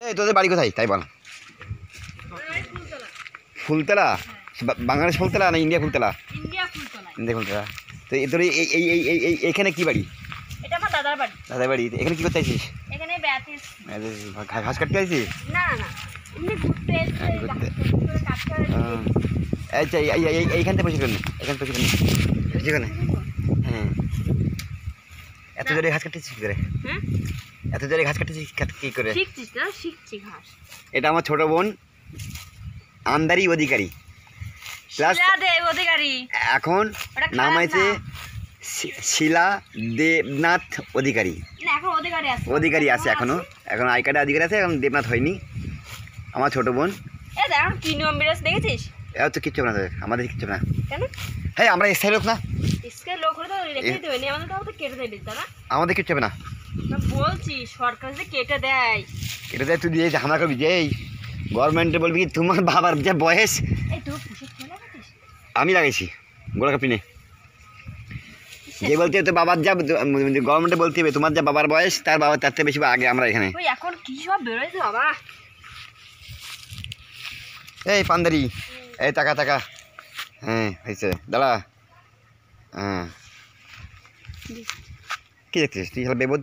এই তোদের বাড়ি কোথায় তাই বল? ফুলতলা? বাংলাদেশ ফুলতলা না ইন্ডিয়া ফুলতলা? ইন্ডিয়া ফুলতলা। তো তোর এইখানে কি বাড়ি? এটা আমার দাদার বাড়ি। দাদার বাড়ি। এখানে কি করতে আছিস? এখানে বেড়াতে এসেছি। ঘাস কাটতে আছিস? না না, এমনি ঘুরতে এসেছি। আচ্ছা এইখান থেকে পয়সা এখান থেকে যেখানে হ্যাঁ এত জোরে ঘাস কাটতেছিস কি করে? হ্যাঁ এত জোরে ঘাস কাটতেছিস কি করে? শিখছিস না? শিখছি ঘাস। এটা আমার ছোট বোন আন্দারি অধিকারী প্লাস অধিকারী। এখন নাম আছে শিলা দেবনাথ অধিকারী। না এখন অধিকারী আছে। অধিকারী আছে এখনো, এখন আই কার্ডে অধিকারী আছে, এখন দেবনাথ হয়নি। আমার ছোট বোন এই দেখ এখন কি নিয়ম বিরাজ দেখেছিস? এত তো কিচ্ছু না, আমাদের কিচ্ছু না। কেন? হ্যাঁ আমরা স্থায়ী লোক না, স্কেল লোক হলে তো রেখে দেবে না, আমাদের তো কেটে দেবে দাদা। আমাদের কিচ্ছু হবে না। না বলছি সরকার যে কেটে দেয়। এটা দেয় তুই দিয়ে হামলা করবি যে গভর্নমেন্টে বলবি কি তোমার বাবার যা বয়স। এই তো পুষে খেলা গেছিস? আমি লাগাইছি গোলাকাপিনে। যে বলতে তো বাবার যা গভর্নমেন্টে বলতে হবে তোমার যা বাবার বয়স তার বাবার তার থেকে বেশি আগে আমরা এখানে। ওই এখন কি সব বেরোয়েছে বাবা। এই পান্দারি এই টাকা টাকা হ্যাঁ হয়েছে দাঁড়া। হ্যাঁ কি দেখছিস তুই বেবোধ?